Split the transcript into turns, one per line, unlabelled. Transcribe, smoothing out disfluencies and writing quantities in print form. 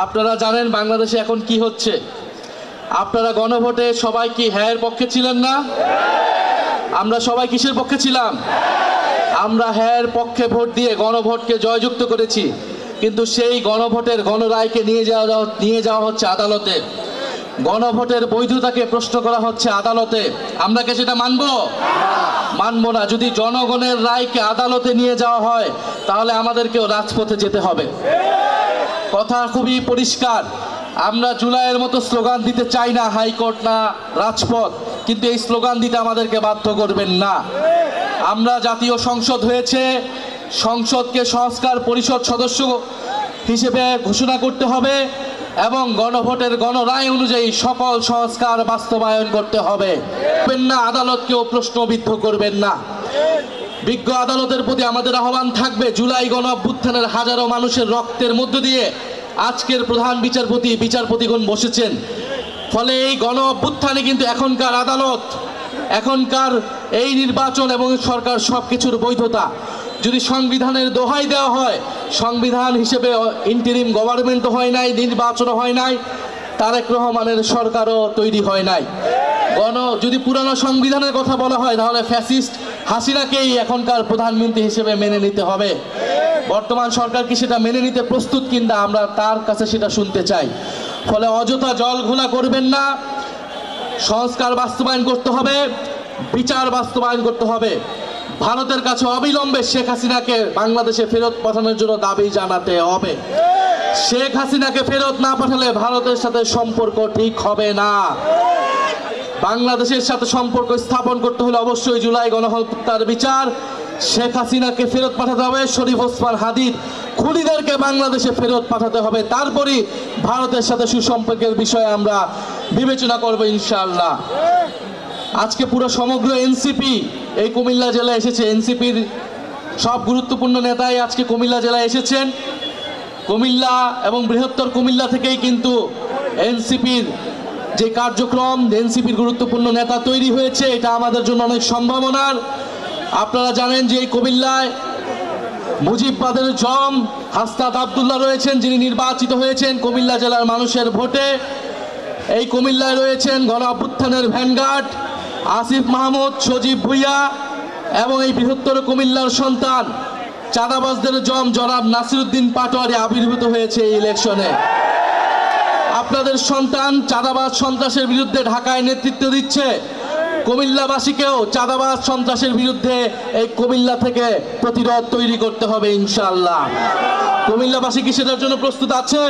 আপনারা জানেন বাংলাদেশে এখন কি হচ্ছে। আপনারা গণভোটে সবাই কি হ্যাঁ এর পক্ষে ছিলেন না? আমরা সবাই কিসের পক্ষে ছিলাম? আমরা হ্যাঁ এর পক্ষে ভোট দিয়ে গণভোটকে জয়যুক্ত করেছি, কিন্তু সেই গণভোটের গণরায়কে নিয়ে যাওয়া হচ্ছে আদালতে। গণভোটের বৈধতাকে প্রশ্ন করা হচ্ছে আদালতে। আমরা কি সেটা মানব না। যদি জনগণের রায়কে আদালতে নিয়ে যাওয়া হয় তাহলে আমাদেরকেও রাজপথে যেতে হবে। কথা খুবই পরিষ্কার। আমরা জুলাইয়ের মতো স্লোগান দিতে চাই না, হাইকোর্ট না রাজপথ, কিন্তু এই স্লোগান দিতে আমাদেরকে বাধ্য করবেন না। আমরা জাতীয় সংসদ হয়েছে, সংসদকে সংস্কার পরিষদ সদস্য হিসেবে ঘোষণা করতে হবে এবং গণভোটের গণরায় অনুযায়ী সকল সংস্কার বাস্তবায়ন করতে হবে। না, আদালতকেও প্রশ্নবিদ্ধ করবেন না। বিজ্ঞ আদালতের প্রতি আমাদের আহ্বান থাকবে, জুলাই গণ অভ্যুত্থানের হাজারো মানুষের রক্তের মধ্য দিয়ে আজকের প্রধান বিচারপতিগণ বসেছেন। ফলে এই গণ অভ্যুত্থানে কিন্তু এখনকার আদালত, এখনকার এই নির্বাচন এবং সরকার সবকিছুর বৈধতা যদি সংবিধানের দোহাই দেওয়া হয়, সংবিধান হিসেবে ইন্টারিম গভর্নমেন্টও হয় নাই, নির্বাচনও হয় নাই, তারেক রহমানের সরকারও তৈরি হয় নাই। যদি পুরানো সংবিধানের কথা বলা হয় তাহলে ফ্যাসিস্ট হাসিনাকেই এখনকার প্রধানমন্ত্রী হিসেবে মেনে নিতে হবে। বর্তমান সরকার কি সেটা মেনে নিতে প্রস্তুত কিনা আমরা তার কাছে সেটা শুনতে চাই। ফলে অযথা জল ঘোলা করবেন না। সংস্কার বাস্তবায়ন করতে হবে, বিচার বাস্তবায়ন করতে হবে। ভারতের কাছে অবিলম্বে শেখ হাসিনাকে বাংলাদেশে ফেরত পাঠানোর জন্য দাবি জানাতে হবে। শেখ হাসিনাকে ফেরত না পাঠালে ভারতের সাথে সম্পর্ক ঠিক হবে না। বাংলাদেশের সাথে সম্পর্ক স্থাপন করতে হলে অবশ্যই জুলাই গণহত্যার বিচার, শেখ হাসিনাকে ফেরত পাঠাতে হবে, শরীফ ওসমান হাদির খুনিদেরকে বাংলাদেশে ফেরত পাঠাতে হবে। তারপরই ভারতের সাথে সুসম্পর্কের বিষয়ে আমরা বিবেচনা করব ইনশাআল্লাহ। আজকে পুরো সমগ্র এনসিপি এই কুমিল্লা জেলায় এসেছে। এনসিপির সব গুরুত্বপূর্ণ নেতাই আজকে কুমিল্লা জেলায় এসেছেন। কুমিল্লা এবং বৃহত্তর কুমিল্লা থেকেই কিন্তু এনসিপির যে কার্যক্রম, এনসিপির গুরুত্বপূর্ণ নেতা তৈরি হয়েছে, এটা আমাদের জন্য অনেক সম্ভাবনার। আপনারা জানেন যে এই কুমিল্লায় মুজিববাদের জম হাসনাত আব্দুল্লাহ রয়েছেন, যিনি নির্বাচিত হয়েছেন কুমিল্লা জেলার মানুষের ভোটে। এই কুমিল্লায় রয়েছেন গণ অভ্যুত্থানের ভ্যানগার্ড আসিফ মাহমুদ, সজীব ভুইয়া এবং এই বৃহত্তর কুমিল্লার সন্তান চাঁদাবাজদের জম জনাব নাসিরউদ্দিন পাটোয়ারি আবির্ভূত হয়েছে এই ইলেকশনে। আপনাদের সন্তান চাঁদাবাজ সন্ত্রাসের বিরুদ্ধে ঢাকায় নেতৃত্ব দিচ্ছে। কুমিল্লাবাসীকেও চাঁদাবাজ সন্ত্রাসের বিরুদ্ধে এই কুমিল্লা থেকে প্রতিরোধ তৈরি করতে হবে ইনশাআল্লাহ। কুমিল্লাবাসী কি সেটার জন্য প্রস্তুত আছে?